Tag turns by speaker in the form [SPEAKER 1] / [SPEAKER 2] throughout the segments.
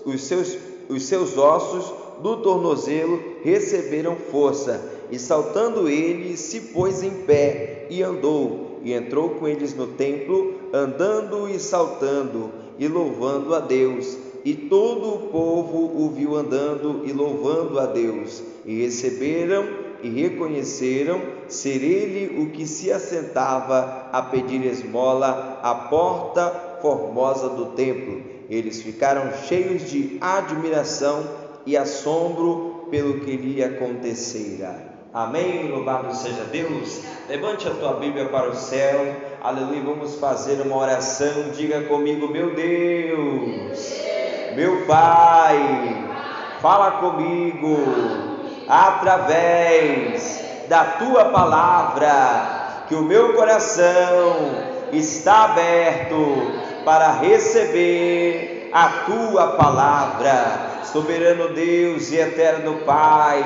[SPEAKER 1] os seus ossos do tornozelo receberam força, e saltando ele, se pôs em pé e andou, e entrou com eles no templo, andando e saltando e louvando a Deus. E todo o povo o viu andando e louvando a Deus, e receberam e reconheceram ser ele o que se assentava a pedir esmola à porta formosa do templo. Eles ficaram cheios de admiração e assombro pelo que lhe acontecera. Amém? Louvado seja Deus. Levante a tua Bíblia para o céu. Aleluia. Vamos fazer uma oração. Diga comigo: meu Deus, meu Pai, fala comigo através da tua palavra, que o meu coração está aberto para receber a tua palavra. Soberano Deus e eterno Pai,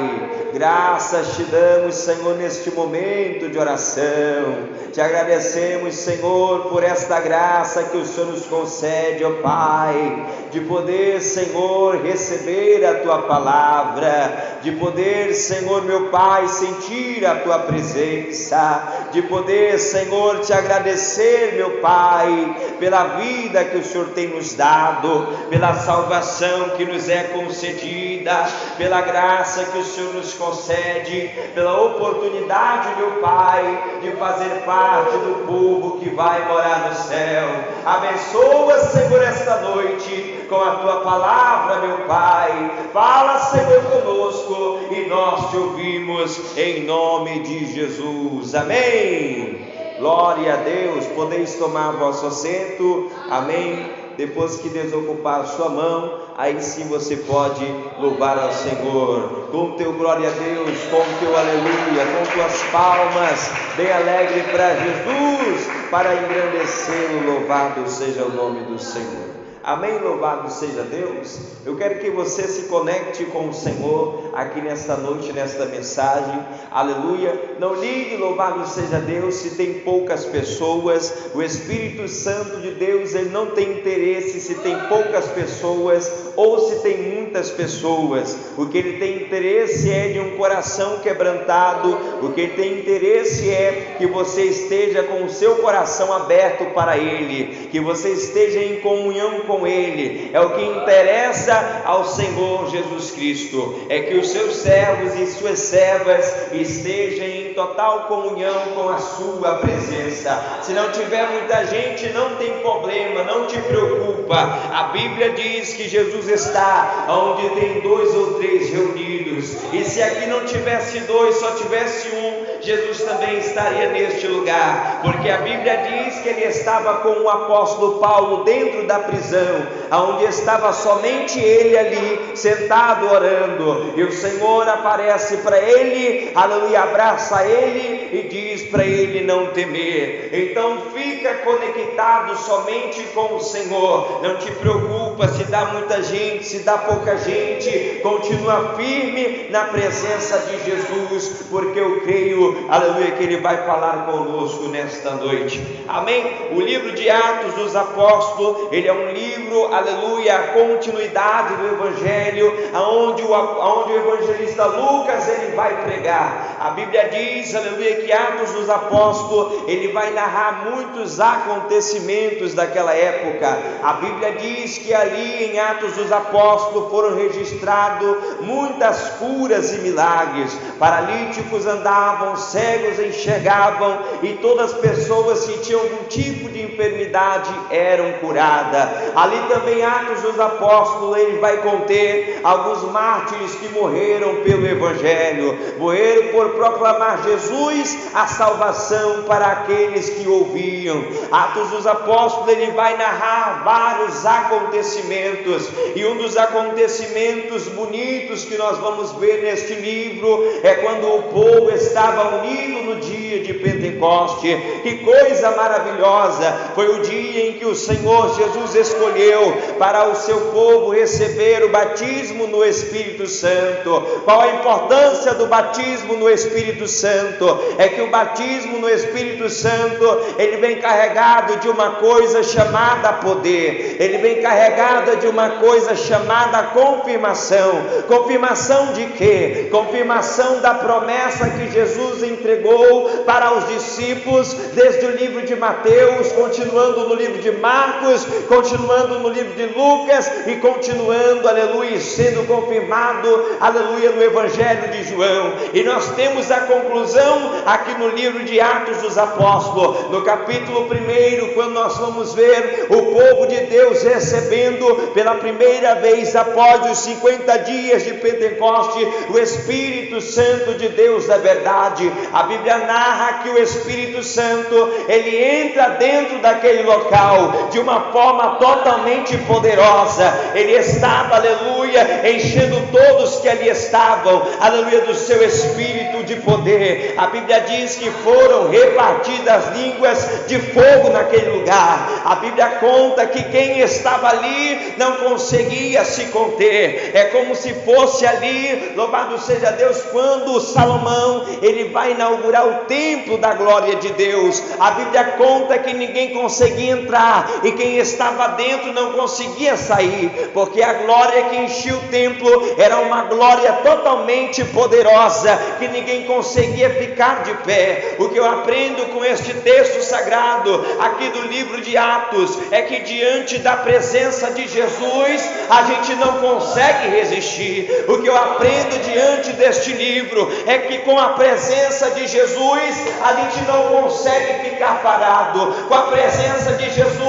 [SPEAKER 1] graças te damos, Senhor, neste momento de oração. Te agradecemos, Senhor, por esta graça que o Senhor nos concede, ó Pai, de poder, Senhor, receber a tua palavra, de poder, Senhor, meu Pai, sentir a tua presença, de poder, Senhor, te agradecer, meu Pai, pela vida que o Senhor tem nos dado, pela salvação que nos é concedida, pela graça que o Senhor nos concede, pela oportunidade, meu Pai, de fazer parte do povo que vai morar no céu. Abençoa, Senhor, esta noite com a tua palavra, meu Pai. Fala, Senhor, conosco, e nós te ouvimos em nome de Jesus. Amém. Glória a Deus. Podeis tomar vosso assento. Amém. Depois que desocupar a sua mão, aí sim você pode louvar ao Senhor, com teu glória a Deus, com teu aleluia, com tuas palmas, bem alegre para Jesus, para engrandecê-lo. Louvado seja o nome do Senhor. Amém, louvado seja Deus. Eu quero que você se conecte com o Senhor aqui nesta noite, nesta mensagem, aleluia. Não ligue, louvado seja Deus, se tem poucas pessoas. O Espírito Santo de Deus, ele não tem interesse se tem poucas pessoas ou se tem muitas pessoas. O que ele tem interesse é de um coração quebrantado. O que ele tem interesse é que você esteja com o seu coração aberto para ele, que você esteja em comunhão com ele. É o que interessa ao Senhor Jesus Cristo, é que os seus servos e suas servas estejam em total comunhão com a sua presença. Se não tiver muita gente, não tem problema, não te preocupa. A Bíblia diz que Jesus está onde tem 2 ou 3 reunidos, e se aqui não tivesse 2, só tivesse 1, Jesus também estaria neste lugar, porque a Bíblia diz que ele estava com o apóstolo Paulo dentro da prisão, onde estava somente ele ali, sentado orando, e o Senhor aparece para ele, aleluia, abraça ele e diz para ele não temer. Então fica conectado somente com o Senhor, não te preocupa se dá muita gente, se dá pouca gente, continua firme na presença de Jesus, porque eu creio, aleluia, que ele vai falar conosco nesta noite. Amém? O livro de Atos dos Apóstolos, ele é um livro, aleluia, a continuidade do Evangelho, aonde o evangelista Lucas ele vai pregar. A Bíblia diz, aleluia, que Atos dos Apóstolos ele vai narrar muitos acontecimentos daquela época. A Bíblia diz que ali em Atos dos Apóstolos foram registrados muitas curas e milagres. Paralíticos andavam, cegos enxergavam, e todas as pessoas que tinham algum tipo de enfermidade eram curadas. Ali também Atos dos Apóstolos ele vai conter alguns mártires que morreram pelo Evangelho, morreram por proclamar Jesus, a salvação para aqueles que ouviam. Atos dos Apóstolos ele vai narrar vários acontecimentos, e um dos acontecimentos bonitos que nós vamos ver neste livro é quando o povo estava unido no dia de Pentecoste. Que coisa maravilhosa! Foi o dia em que o Senhor Jesus escolheu escolheu para o seu povo receber o batismo no Espírito Santo. Qual a importância do batismo no Espírito Santo? É que o batismo no Espírito Santo, ele vem carregado de uma coisa chamada poder, ele vem carregado de uma coisa chamada confirmação. Confirmação de quê? Confirmação da promessa que Jesus entregou para os discípulos, desde o livro de Mateus, continuando no livro de Marcos, continuando no livro de Lucas e continuando, aleluia, sendo confirmado, aleluia, no Evangelho de João. E nós temos a conclusão aqui no livro de Atos dos Apóstolos, no capítulo 1, quando nós vamos ver o povo de Deus recebendo pela primeira vez, após os 50 dias de Pentecoste, o Espírito Santo de Deus da verdade. A Bíblia narra que o Espírito Santo, ele entra dentro daquele local de uma forma totalmente poderosa. Ele estava, aleluia, enchendo todos que ali estavam, aleluia, do seu Espírito de poder. A Bíblia diz que foram repartidas línguas de fogo naquele lugar. A Bíblia conta que quem estava ali não conseguia se conter. É como se fosse ali, louvado seja Deus, quando Salomão, ele vai inaugurar o templo da glória de Deus. A Bíblia conta que ninguém conseguia entrar, e quem estava dentro não conseguia sair, porque a glória que enchia o templo era uma glória totalmente poderosa, que ninguém conseguia ficar de pé. O que eu aprendo com este texto sagrado aqui do livro de Atos é que diante da presença de Jesus a gente não consegue resistir. O que eu aprendo diante deste livro é que com a presença de Jesus a gente não consegue ficar parado. Com a presença de Jesus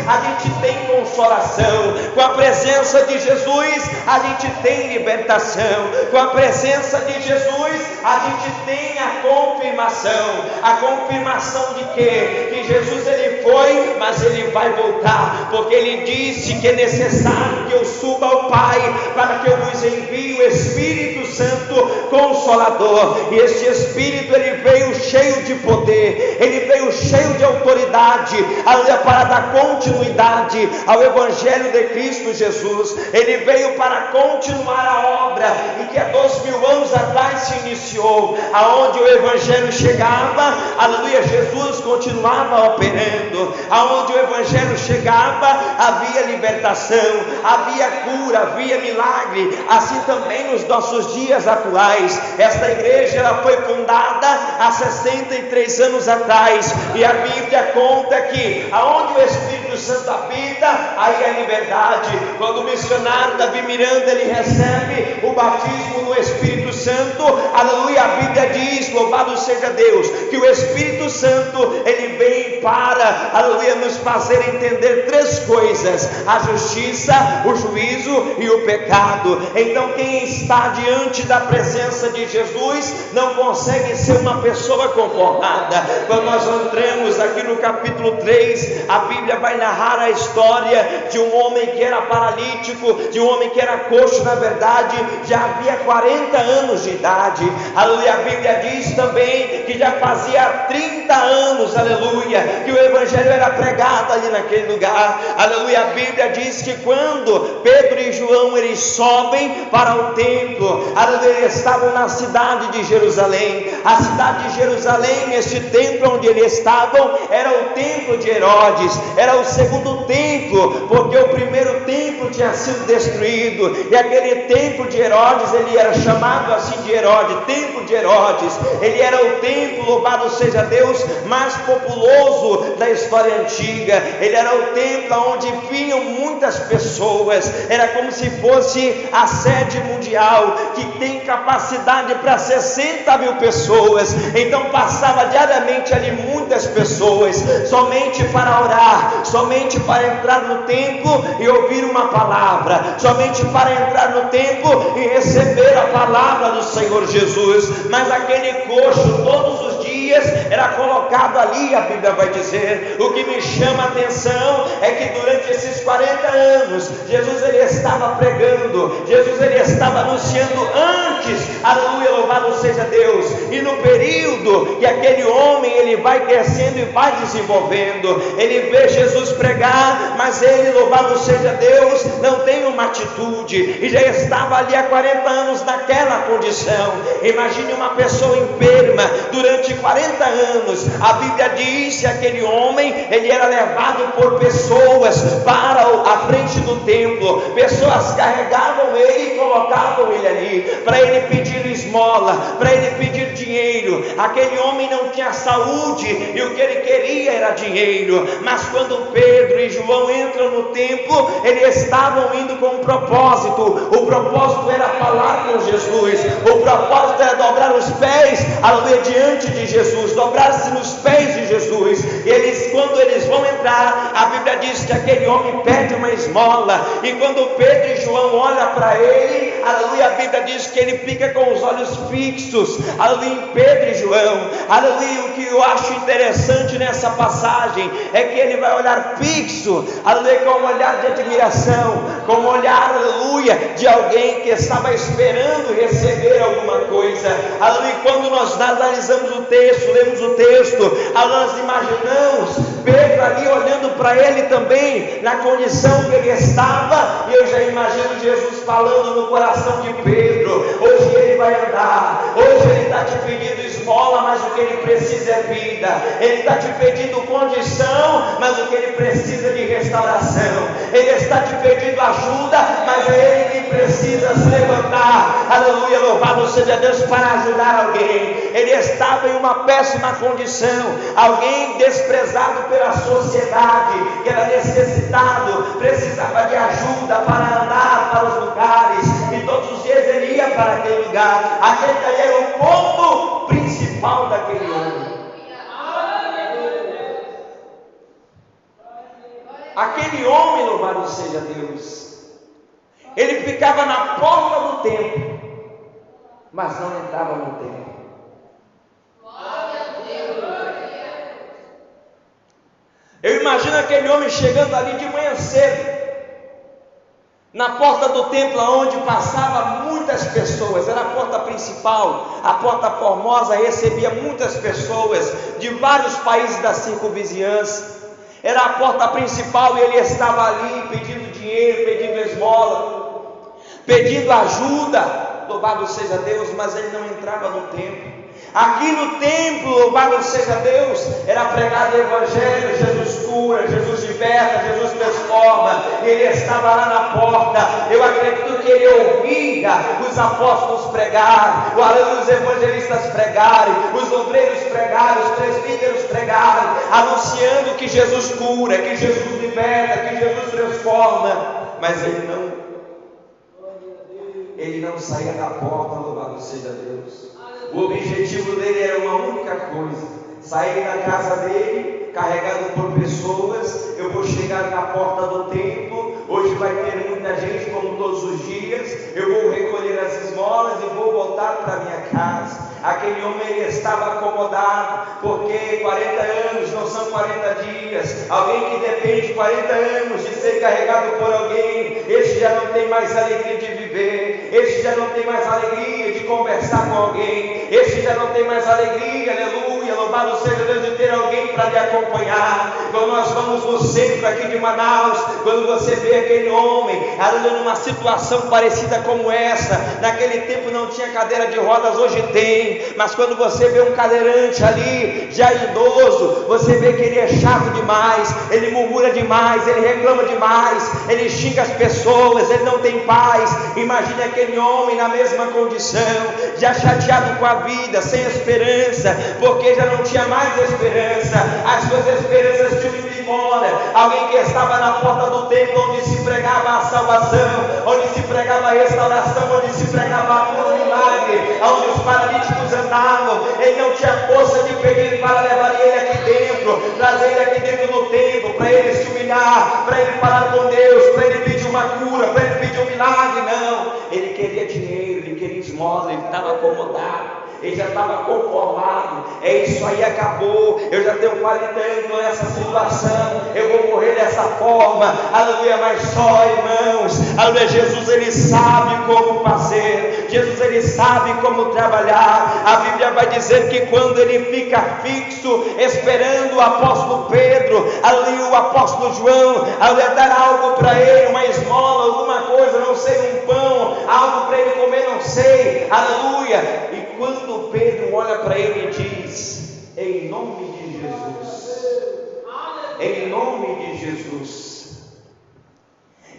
[SPEAKER 1] a gente tem consolação. Com a presença de Jesus a gente tem libertação. Com a presença de Jesus a gente tem a confirmação. A confirmação de quê? Que Jesus, ele foi, mas ele vai voltar, porque ele disse que é necessário que eu suba ao Pai, para que eu vos envie o Espírito Santo Consolador. E este Espírito, ele veio cheio de poder, ele veio cheio de autoridade, para dar continuidade ao Evangelho de Cristo Jesus. Ele veio para continuar a obra e que há 2000 anos atrás se iniciou, aonde o Evangelho chegava, aleluia, Jesus continuava operando. Aonde o Evangelho chegava, havia libertação, havia cura, havia milagre. Assim também nos nossos dias atuais. Esta igreja, ela foi fundada há 63 anos atrás, e a Bíblia conta que aonde o Espírito Santo habita, aí é liberdade. Quando o missionário Davi Miranda, ele recebe o batismo no Espírito Santo, aleluia, a Bíblia diz, louvado seja Deus, que o Espírito Santo, ele vem para, aleluia, nos fazer entender três coisas: a justiça, o juízo e o pecado. Então quem está diante da presença de Jesus não consegue ser uma pessoa conformada. Quando nós entramos aqui no capítulo 3, a Bíblia vai narrar a história de um homem que era paralítico, de um homem que era coxo, na verdade, já havia 40 anos de idade. Aleluia, a Bíblia diz também que já fazia 30 anos, aleluia, que o Evangelho era pregado ali naquele lugar. Aleluia, a Bíblia diz que quando Pedro e João, eles sobem para o templo, aleluia, eles estavam na cidade de Jerusalém. A cidade de Jerusalém, este templo onde eles estavam, era o templo de Herodes, era o segundo templo, porque o primeiro templo tinha sido destruído, e aquele templo de Herodes, ele era chamado assim de Herodes, templo de Herodes. Ele era o templo, louvado seja Deus, mais populoso da história antiga. Ele era o templo onde vinham muitas pessoas, era como se fosse a sede mundial, que tem capacidade para 60 mil pessoas. Então passava diariamente ali muitas pessoas, somente para orar, somente para entrar no templo e ouvir uma palavra, somente para entrar no templo e receber a palavra do Senhor Jesus. Mas aquele coxo, todos os dias era colocado ali, a Bíblia vai dizer, fazer. O que me chama a atenção é que durante esses 40 anos, Jesus ele estava pregando, Jesus ele estava anunciando antes, aleluia, louvado seja Deus. E no período que aquele homem ele vai crescendo e vai desenvolvendo, ele vê Jesus pregar, mas ele, louvado seja Deus, não tem uma atitude, e já estava ali há 40 anos naquela condição. Imagine uma pessoa enferma durante 40 anos. A Bíblia diz que aquele homem ele era levado por pessoas para a frente do templo, pessoas carregavam ele e colocavam ele ali para ele pedir esmola, para ele pedir dinheiro. Aquele homem não tinha saúde e o que ele queria era dinheiro. Mas quando Pedro e João entram no templo, eles estavam indo com um propósito. O propósito era falar com Jesus, o propósito era dobrar os pés, aleluia, diante de Jesus, dobrar-se nos pés de Jesus. E eles, quando eles vão entrar, a Bíblia diz que aquele homem pede uma esmola, e quando Pedro e João olham para ele, aleluia, a Bíblia diz que ele fica com os olhos fixos, aleluia, em Pedro e João. Aleluia, o que eu acho interessante nessa passagem é que ele vai olhar fixo, aleluia, com um olhar de admiração, com um olhar, aleluia, de alguém que estava esperando receber alguma coisa. Aleluia, quando nós analisamos o texto, lemos o texto, nós imaginamos Pedro ali olhando para ele também, na condição que ele estava, e eu já imagino Jesus falando no coração de Pedro: hoje ele vai andar, hoje ele está te pedindo esmola, mas o que ele precisa é vida. Ele está te pedindo condição, mas o que ele precisa é de restauração. Ele está te pedindo ajuda, mas é ele quem precisa se levantar, aleluia, louvado seja Deus, para ajudar alguém. Ele estava em uma péssima condição, alguém desprezado pela sociedade, que era necessitado, precisava de ajuda para andar para os lugares, e todos os dias ele ia para aquele lugar. Aquele era o ponto principal daquele homem. Aquele homem, louvado seja Deus, ele ficava na porta do templo, mas não entrava no templo. Eu imagino aquele homem chegando ali de manhã cedo, na porta do templo, onde passava muitas pessoas. Era a porta principal, a porta formosa, recebia muitas pessoas de vários países da circunvizinhança. Era a porta principal, e ele estava ali pedindo dinheiro, pedindo esmola, pedindo ajuda, louvado seja Deus, mas ele não entrava no templo. Aqui no templo, louvado seja Deus, era pregado o Evangelho. Jesus cura, Jesus liberta, Jesus transforma. Ele estava lá na porta. Eu acredito que ele ouvia os apóstolos pregar, os evangelistas pregarem, os obreiros pregarem, os presbíteros pregarem, anunciando que Jesus cura, que Jesus liberta, que Jesus transforma. Mas ele não saía da porta, louvado seja Deus. O objetivo dele era uma única coisa: sair da casa dele, carregado por pessoas. Eu vou chegar na porta do templo, hoje vai ter muita gente como todos os dias, eu vou recolher as esmolas e vou voltar para minha casa. Aquele homem, ele estava acomodado, porque 40 anos não são 40 dias. Alguém que depende de 40 anos de ser carregado por alguém, este já não tem mais alegria de viver, este já não tem mais alegria de conversar com alguém, este já não tem mais alegria, aleluia, louvado seja Deus, de ter alguém para lhe acompanhar. Quando nós vamos no centro aqui de Manaus, quando você vê aquele homem, aleluia, numa situação parecida como essa, naquele tempo não tinha cadeira de rodas, hoje tem. Mas quando você vê um cadeirante ali, já idoso, você vê que ele é chato demais, ele murmura demais, ele reclama demais, ele xinga as pessoas, ele não tem paz. Imagine aquele homem na mesma condição, já chateado com a vida, sem esperança, porque já não tinha mais esperança, as suas esperanças tinham ido embora. Alguém que estava na porta do templo, onde se pregava a salvação, onde se pregava a restauração, onde se pregava a cura, milagre, onde os paralíticos andavam, ele não tinha força de pedir para levar ele aqui dentro, trazer ele aqui dentro do templo, para ele se humilhar, para ele falar com Deus, para ele pedir uma cura, para ele pedir um milagre. Não, ele queria dinheiro, ele queria esmola, ele estava acomodado. ele já estava conformado. É isso aí, acabou. Eu já tenho 40 anos nessa situação, eu vou morrer dessa forma. Aleluia, mas só, irmãos, aleluia, Jesus ele sabe como fazer, Jesus ele sabe como trabalhar. A Bíblia vai dizer que quando ele fica fixo, esperando o apóstolo Pedro, ali o apóstolo João, aleluia, dar algo para ele, uma esmola, alguma coisa, não sei, um pão, algo para ele comer, não sei, aleluia. E quando Pedro olha para ele e diz: em nome de Jesus, em nome de Jesus,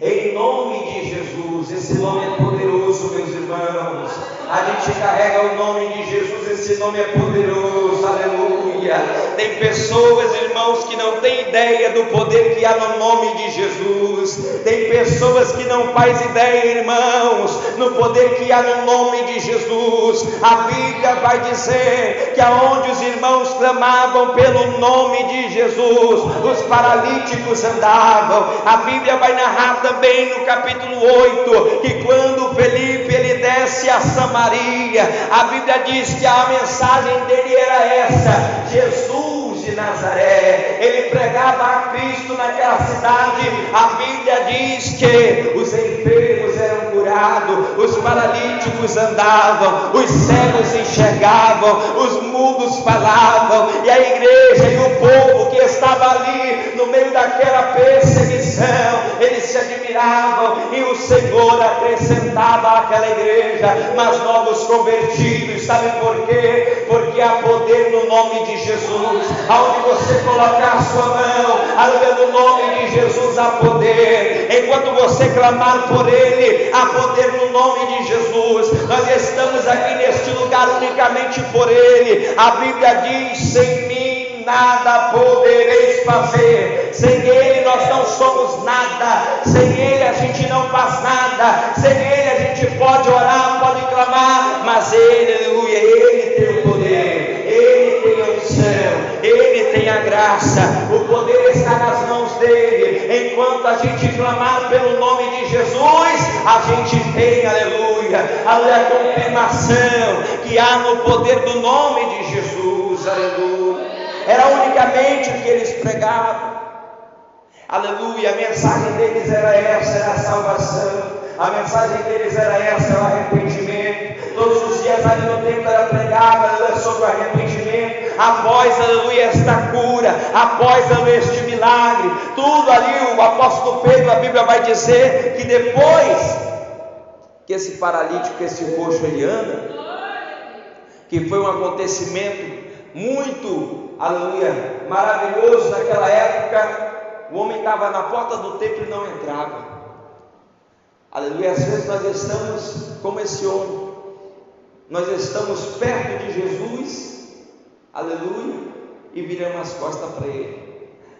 [SPEAKER 1] em nome de Jesus. Esse nome é poderoso, meus irmãos. A gente carrega o nome de Jesus, esse nome é poderoso, aleluia. Tem pessoas, irmãos, que não têm ideia do poder que há no nome de Jesus. Tem pessoas que não fazem ideia, irmãos, no poder que há no nome de Jesus. A Bíblia vai dizer que aonde os irmãos clamavam pelo nome de Jesus, os paralíticos andavam. A Bíblia vai narrar também no capítulo 8, que quando Felipe ele desce a Samaria, a Bíblia diz que a mensagem dele era essa: Jesus de Nazaré. Ele pregava a Cristo naquela cidade. A Bíblia diz que os enfermos eram curados, os paralíticos andavam, os cegos enxergavam, os mudos falavam, e a igreja e o povo que estava ali no meio daquela perseguição, eles se admiravam, e o Senhor acrescentava àquela igreja mas novos convertidos. Sabe por quê? Porque há poder no nome de Jesus. Aonde você colocar a sua mão, aleluia, no nome de Jesus há poder. Enquanto você clamar por Ele, há poder no nome de Jesus. Nós estamos aqui neste lugar unicamente por Ele. A Bíblia diz: sem mim nada podereis fazer. Sem Ele nós não somos nada. Sem Ele a gente não faz nada. Sem Ele a gente pode orar, pode clamar, mas Ele, aleluia, Ele tem o poder, Ele tem a unção, Ele tem a graça. O poder está nas mãos dEle. Enquanto a gente clamar pelo nome de Jesus, a gente tem, aleluia, a confirmação que há no poder do nome de Jesus, aleluia. Era unicamente o que eles pregavam, aleluia. A mensagem deles era essa, era a salvação. A mensagem deles era essa, era o arrependimento. Todos os dias ali no templo era pregada sobre o arrependimento. Após, aleluia, esta cura, após, aleluia, este milagre, tudo ali, o apóstolo Pedro, a Bíblia vai dizer que depois que esse paralítico, esse coxo, ele anda, que foi um acontecimento muito, aleluia, maravilhoso naquela época. O homem estava na porta do templo e não entrava. Aleluia. Às vezes nós estamos como esse homem, nós estamos perto de Jesus, aleluia, e viramos as costas para Ele.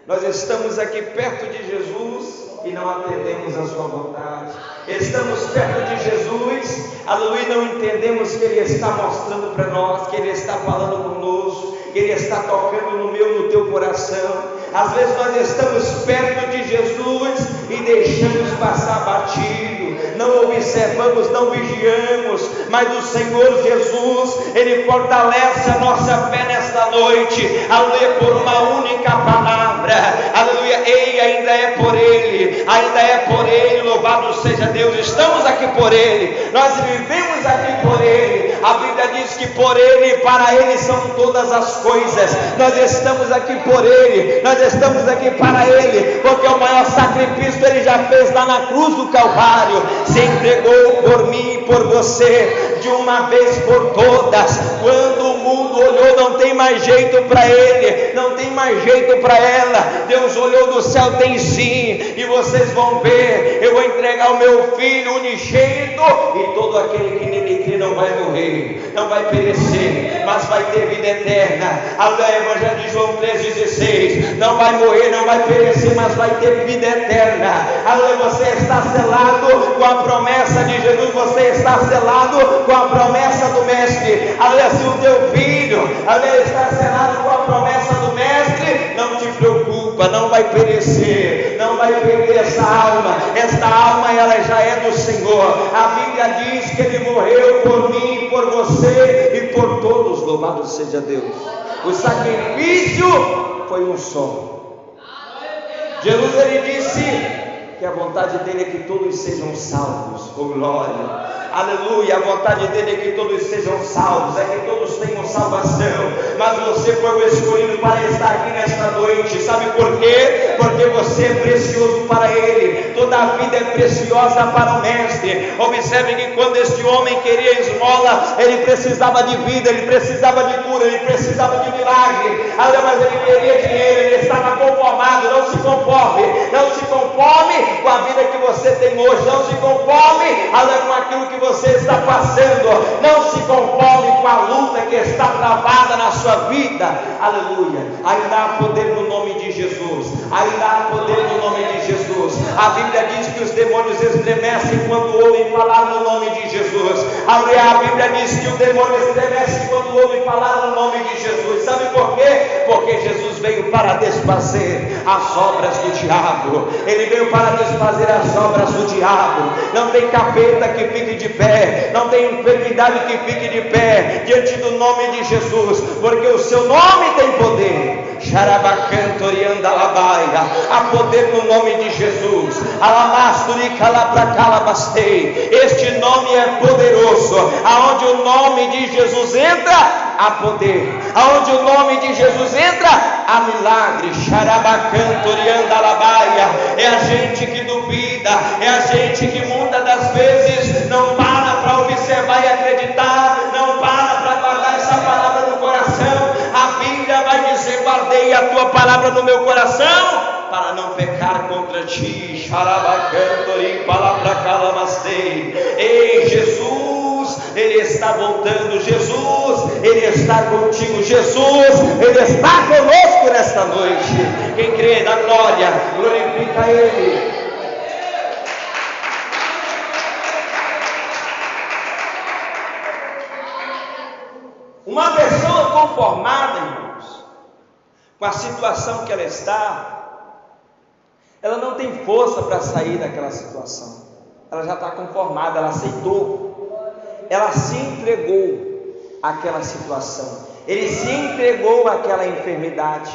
[SPEAKER 1] Nós estamos aqui perto de Jesus e não atendemos a sua vontade. Estamos perto de Jesus, aleluia, e não entendemos que Ele está mostrando para nós, que Ele está falando conosco, que Ele está tocando no meu, no teu coração. Às vezes nós estamos perto de Jesus e deixamos passar batido, não observamos, não vigiamos, mas o Senhor Jesus, Ele fortalece a nossa fé nesta noite, aleluia, por uma única palavra, aleluia, e ainda é por Ele, louvado seja Deus. Estamos aqui por Ele, nós vivemos aqui por Ele. A Bíblia diz que por Ele e para Ele são todas as coisas. Nós estamos aqui por Ele, nós estamos aqui para Ele, porque o maior sacrifício Ele já fez lá na cruz do Calvário. Se entregou por mim e por você, de uma vez por todas. Quando o mundo olhou, não tem mais jeito para ele, não tem mais jeito para ela. Deus olhou do céu, tem sim, e vocês vão ver. Eu vou entregar o meu filho unigênito, e todo aquele que nele crê não vai morrer, não vai perecer, mas vai ter vida eterna. Aleluia. Evangelho de João 3,16. Não vai morrer, não vai perecer, mas vai ter vida eterna. Aleluia. Você está selado com a promessa de Jesus, você está selado com a promessa do Mestre. Aleluia. Se o teu filho, aleluia, está selado com a promessa do Mestre, não te preocupa, não vai perecer, não vai perder essa alma. Esta alma, ela já é do Senhor. A Bíblia diz que Ele morreu por mim, por você e por todos, louvado seja Deus. O sacrifício foi um só. Jesus, ele disse que a vontade dele é que todos sejam salvos. Oh glória, aleluia. A vontade dele é que todos sejam salvos, é que todos tenham salvação. Mas você foi o escolhido para estar aqui nesta noite. Sabe por quê? Porque você é precioso para ele. Toda a vida é preciosa para o mestre. Observe que quando este homem queria esmola, ele precisava de vida, ele precisava de cura, ele precisava de milagre. Mas ele queria dinheiro, ele estava conformado. Não se conforme, não se conforme com a vida que você tem hoje, não se conforme com aquilo que você está passando, não se conforme com a luta que está travada na sua vida. Aleluia. Ainda há poder no nome de Jesus, ainda há poder no nome de Jesus. A Bíblia diz que os demônios estremecem quando ouvem falar no nome de Jesus. A Bíblia diz que o demônio estremece quando ouve falar no nome de Jesus. Sabe por quê? Porque Jesus veio para desfazer as obras do diabo. Ele veio para desfazer as obras do diabo. Não tem capeta que fique de pé, não tem enfermidade que fique de pé diante do nome de Jesus, porque o seu nome tem poder. Há poder no nome de Jesus. Este nome é poderoso. Aonde o nome de Jesus entra, há poder. Aonde o nome de Jesus entra, há milagre. É a gente que duvida, é a gente que muitas das vezes não para observar e acreditar, não para guardar essa palavra no coração. A Bíblia vai dizer: guardei a tua palavra no meu coração para não pecar contra ti. Ei, Jesus, ele está voltando. Jesus, ele está contigo. Jesus, ele está conosco nesta noite. Quem crê na glória, glorifica ele. Uma pessoa conformada, irmãos, com a situação que ela está, ela não tem força para sair daquela situação. Ela já está conformada, ela aceitou, ela se entregou àquela situação, ele se entregou àquela enfermidade.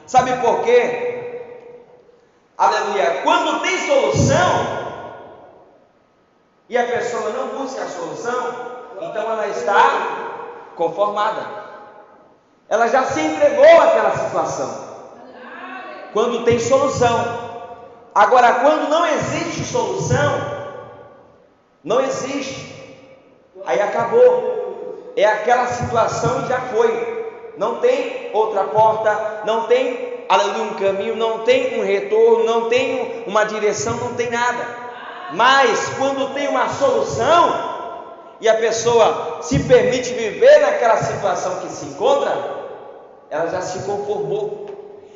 [SPEAKER 1] Sabe por quê? Aleluia. Quando tem solução e a pessoa não busca a solução, então ela está conformada, ela já se entregou àquela situação. Quando tem solução. Agora, quando não existe solução, não existe, aí acabou, é aquela situação e já foi, não tem outra porta, não tem, aleluia, um caminho, não tem um retorno, não tem uma direção, não tem nada. Mas quando tem uma solução e a pessoa se permite viver naquela situação que se encontra, ela já se conformou,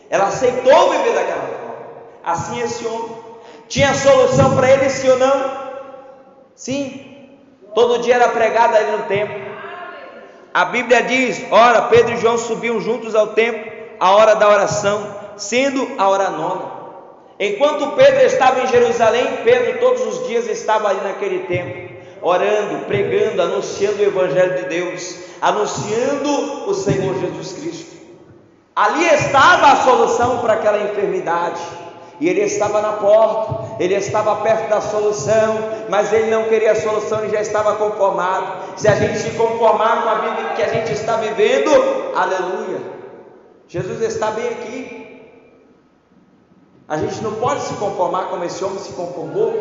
[SPEAKER 1] ela aceitou viver daquela forma. Assim esse homem tinha solução para ele, sim ou não? Sim. Todo dia era pregado ali no templo. A Bíblia diz: ora, Pedro e João subiam juntos ao templo, a hora da oração, sendo a hora nona. Enquanto Pedro estava em Jerusalém, Pedro todos os dias estava ali naquele templo, orando, pregando, anunciando o Evangelho de Deus, anunciando o Senhor Jesus Cristo. Ali estava a solução para aquela enfermidade. E ele estava na porta, ele estava perto da solução, mas ele não queria a solução e já estava conformado. Se a gente se conformar com a vida que a gente está vivendo, aleluia, Jesus está bem aqui. A gente não pode se conformar como esse homem se conformou.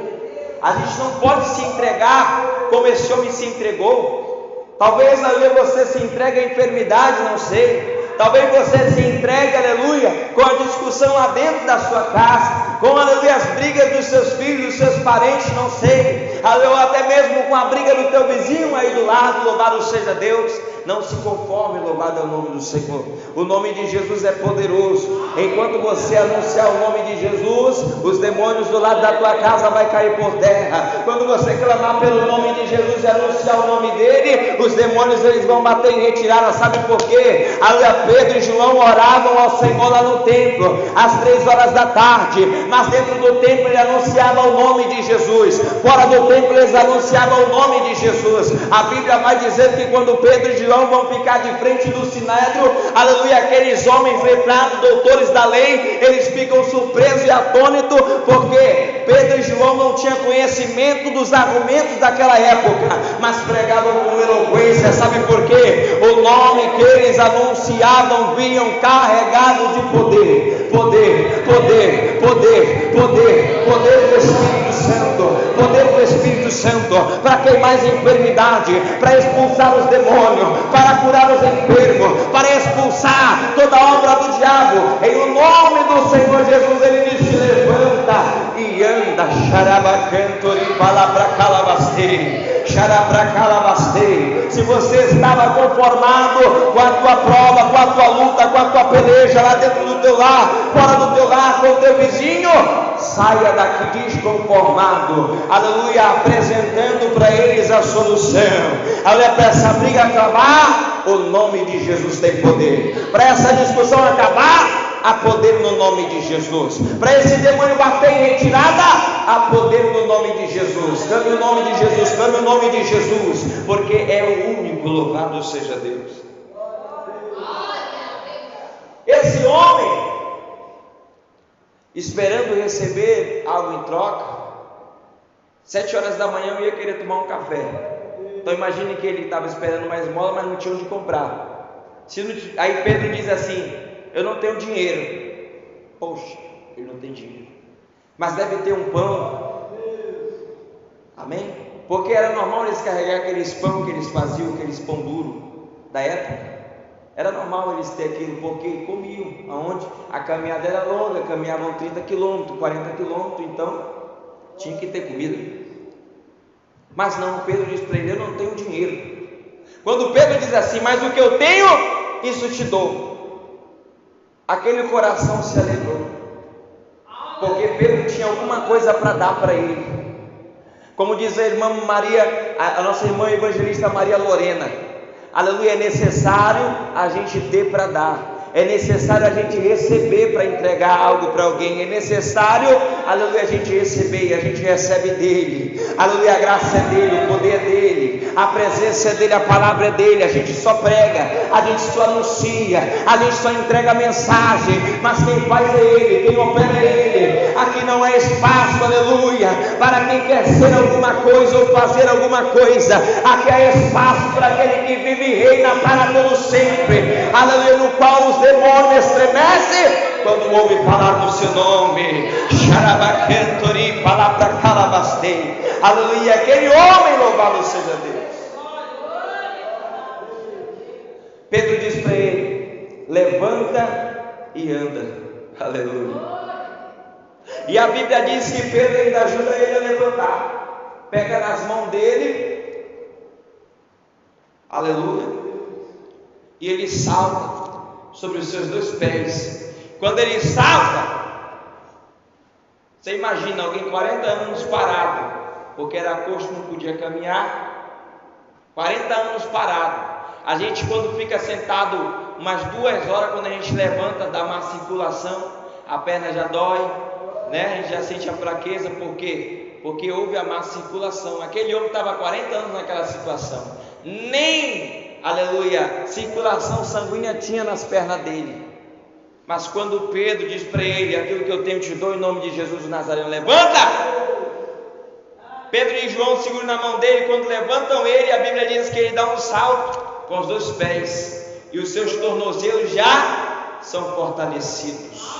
[SPEAKER 1] A gente não pode se entregar como esse homem se entregou. Talvez ali você se entregue à enfermidade, não sei. Talvez você se entregue, aleluia, com a discussão lá dentro da sua casa, com, aleluia, as brigas dos seus filhos, dos seus parentes, não sei, aleluia, até mesmo com a briga do teu vizinho aí do lado. Louvado seja Deus. Não se conforme, louvado é o nome do Senhor. O nome de Jesus é poderoso. Enquanto você anunciar o nome de Jesus, os demônios do lado da tua casa vai cair por terra. Quando você clamar pelo nome de Jesus e anunciar o nome dele, os demônios eles vão bater em retirada. Sabe por quê? Pedro e João oravam ao Senhor lá no templo, às 3 horas da tarde, mas dentro do templo ele anunciava o nome de Jesus, fora do templo eles anunciavam o nome de Jesus. A Bíblia vai dizer que quando Pedro e João vão ficar de frente do sinédrio, aleluia, aqueles homens letrados, doutores da lei, eles ficam surpresos e atônitos, porque Pedro e João não tinham conhecimento dos argumentos daquela época, mas pregavam com eloquência. Sabe por quê? O nome que eles anunciavam vinham carregados de poder, poder, poder, poder, poder, poder do Espírito Santo, poder do Espírito Santo, para queimar as enfermidades, para expulsar os demônios, para curar os enfermos, para expulsar toda a obra do diabo. Em o nome do Senhor Jesus, ele diz: se levanta e anda. Xarabacantori, palavra calabastei, xarabracalabastei. Se você estava conformado com a tua prova, com a tua luta, com a tua peleja lá dentro do teu lar, fora do teu lar, com o teu vizinho, saia daqui desconformado, aleluia, apresentando para eles a solução. Aleluia, para essa briga acabar, o nome de Jesus tem poder. Para essa discussão acabar, há poder no nome de Jesus. Para esse demônio bater em retirada, há poder no nome de Jesus. Clame o nome de Jesus, clame o nome de Jesus, porque é o único. Louvado seja Deus. Esse homem, esperando receber algo em troca, 7 horas da manhã eu ia querer tomar um café. Então imagine que ele estava esperando uma esmola, mas não tinha onde comprar. Aí Pedro diz assim: eu não tenho dinheiro. Poxa, ele não tem dinheiro, mas deve ter um pão. Amém? Porque era normal eles carregar aqueles pão que eles faziam, aqueles pão duro da época. Era normal eles ter aquilo, porque comiam. Aonde? A caminhada era longa, caminhavam 30 quilômetros, 40 quilômetros, então tinha que ter comida. Mas não, Pedro diz para ele: eu não tenho dinheiro. Quando Pedro diz assim: mas o que eu tenho, isso te dou, aquele coração se alegrou, porque Pedro tinha alguma coisa para dar para ele. Como diz a irmã Maria, a nossa irmã evangelista Maria Lorena, aleluia, é necessário a gente ter para dar, é necessário a gente receber para entregar algo para alguém, é necessário, aleluia, a gente receber, e a gente recebe dele, aleluia, a graça é dele, o poder é dele, a presença é dele, a palavra é dele. A gente só prega, a gente só anuncia, a gente só entrega a mensagem, mas quem faz é ele, quem opera é ele. Aqui não é espaço, aleluia, para quem quer ser alguma coisa ou fazer alguma coisa. Aqui é espaço para aquele que vive e reina para todo sempre, aleluia, no qual os demônios estremecem quando ouve falar do seu nome. Xarabacantori, palavra calabastei, aleluia, aquele homem, louvado seja Deus. Pedro diz para ele: levanta e anda, aleluia. E a Bíblia diz que Pedro ainda ajuda ele a levantar, pega nas mãos dele, aleluia, e ele salta sobre os seus 2 pés. Quando ele salta, você imagina alguém 40 anos parado, porque era coxo, não podia caminhar, 40 anos parado. A gente, quando fica sentado umas 2 horas, quando a gente levanta, dá uma circulação, a perna já dói, né? A gente já sente a fraqueza. Por quê? Porque houve a má circulação. Aquele homem estava 40 anos naquela situação, nem, aleluia, circulação sanguínea tinha nas pernas dele. Mas quando Pedro diz para ele: aquilo que eu tenho te dou, em nome de Jesus o Nazareno, levanta. Pedro e João seguram na mão dele. Quando levantam ele, a Bíblia diz que ele dá um salto com os 2 pés, e os seus tornozelos já são fortalecidos.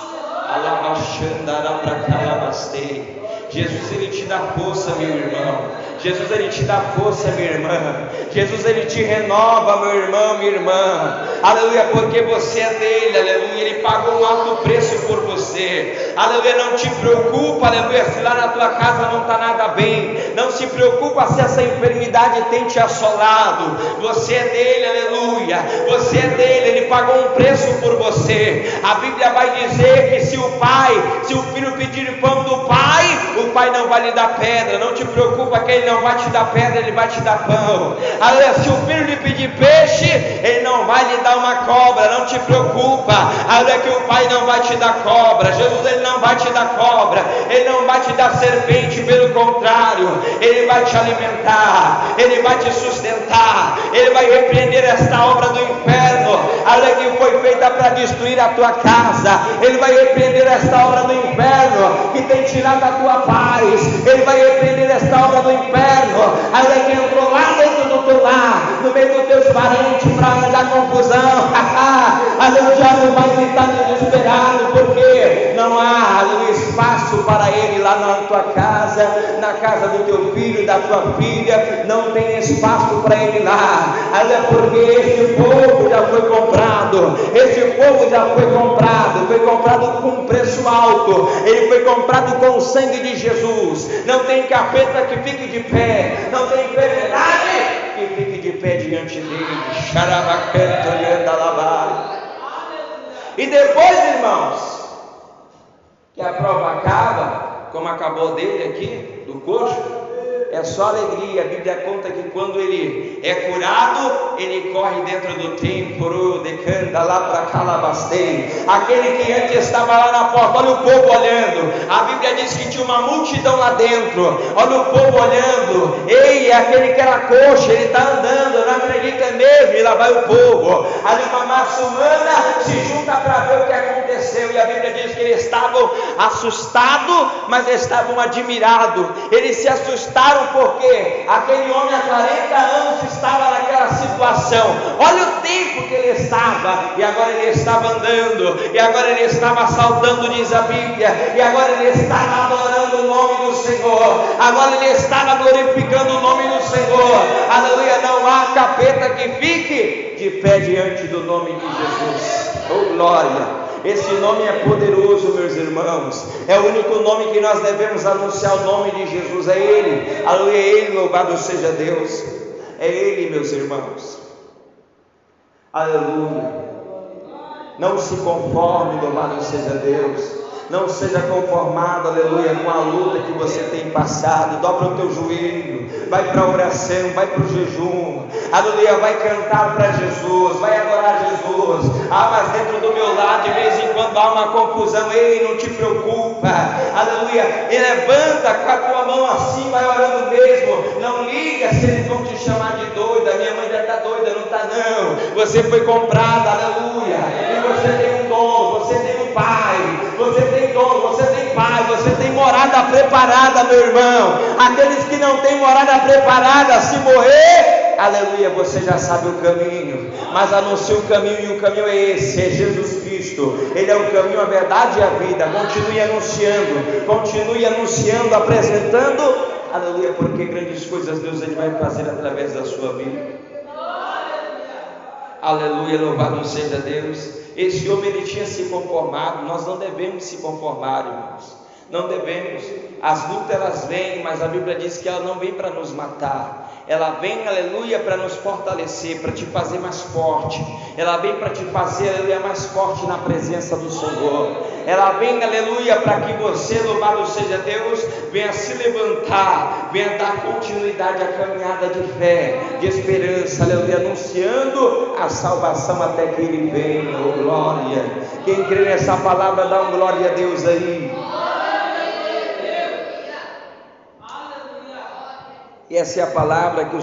[SPEAKER 1] Jesus, ele te dá força, meu irmão. Jesus, ele te dá força, minha irmã. Jesus, ele te renova, meu irmão, minha irmã. Aleluia, porque você é dele, aleluia. Ele pagou um alto preço por você. Aleluia, não te preocupa, aleluia, se lá na tua casa não está nada bem. Não se preocupa se essa enfermidade tem te assolado. Você é dele, aleluia. Você é dele, ele pagou um preço por você. A Bíblia vai dizer que se o filho pedir pão do pai, o pai não vai lhe dar pedra. Não te preocupa que ele não não vai te dar pedra, Ele vai te dar pão. Aleluia. Se o filho lhe pedir peixe, Ele não vai lhe dar uma cobra, não te preocupa. Aleluia, que o Pai não vai te dar cobra. Jesus, Ele não vai te dar cobra, Ele não vai te dar serpente, pelo contrário, Ele vai te alimentar, Ele vai te sustentar, Ele vai repreender esta obra do inferno, aleluia, que foi feita para destruir a tua casa. Ele vai repreender esta obra do inferno que tem tirado a tua paz. Ele vai repreender esta obra do inferno, aleluia, que entrou lá dentro do teu lar, no meio dos teus parentes, para dar confusão. Aleluia, já não vai estar desesperado, porque não há, aleluia, espaço para ele lá na tua casa, na casa do teu filho, da tua filha. Não tem espaço para ele lá, aleluia, porque esse povo já foi comprado. Esse povo já foi comprado com um preço alto. Ele foi comprado com o sangue de Jesus. Não tem capeta que fique de pé, não tem enfermidade que fique de pé diante dele. E depois, irmãos, que a prova acaba, como acabou dele aqui, do coxo, é só alegria. A Bíblia conta que quando ele é curado, ele corre dentro do templo, decanta lá para Calabastei. Aquele que antes estava lá na porta, olha o povo olhando. A Bíblia diz que tinha uma multidão lá dentro, olha o povo olhando. Ei, aquele que era coxo, ele está andando, não acredita mesmo, e lá vai o povo. Ali uma massa humana se junta para ver o que aconteceu, e a Bíblia diz que eles estavam assustados, mas estavam admirados. Eles se assustaram porque aquele homem há 40 anos estava naquela situação. Olha o tempo que ele estava, e agora ele estava andando, e agora ele estava saltando, diz a Bíblia, e agora ele estava adorando o nome do Senhor, agora ele estava glorificando o nome do Senhor. Aleluia, não há capeta que fique de pé diante do nome de Jesus. Oh glória! Esse nome é poderoso, meus irmãos. É o único nome que nós devemos anunciar, o nome de Jesus. É Ele, aleluia, é Ele, louvado seja Deus. É Ele, meus irmãos. Aleluia. Não se conforme, louvado seja Deus. Não seja conformado, aleluia, com a luta que você tem passado. Dobra o teu joelho, vai para a oração, vai para o jejum, aleluia, vai cantar para Jesus, vai adorar Jesus. Mas dentro do meu lado, de vez em quando há uma confusão. Ei, não te preocupa, aleluia, e levanta com a tua mão assim, vai orando mesmo. Não liga se eles vão te chamar de doida. Minha mãe já está doida, não está não. Você foi comprada, aleluia, e você tem um dono, você tem um pai, você tem dono, você tem pai, você tem morada preparada, meu irmão. Aqueles que não têm morada preparada, se morrer, aleluia, você já sabe o caminho, mas anuncia o caminho, e o caminho é esse, é Jesus Cristo. Ele é o caminho, a verdade e a vida. Continue anunciando, apresentando, aleluia, porque grandes coisas Deus ele vai fazer através da sua vida. Aleluia, louvado seja Deus. Esse homem ele tinha se conformado. Nós não devemos se conformar, irmãos. Não devemos. As lutas elas vêm, mas a Bíblia diz que ela não vem para nos matar. Ela vem, aleluia, para nos fortalecer, para te fazer mais forte. Ela vem para te fazer, aleluia, mais forte na presença do Senhor. Ela vem, aleluia, para que você, louvado seja Deus, venha se levantar, venha dar continuidade à caminhada de fé, de esperança, aleluia, anunciando a salvação até que Ele venha. Oh glória! Quem crê nessa palavra, dá um glória a Deus aí. E essa é a palavra que o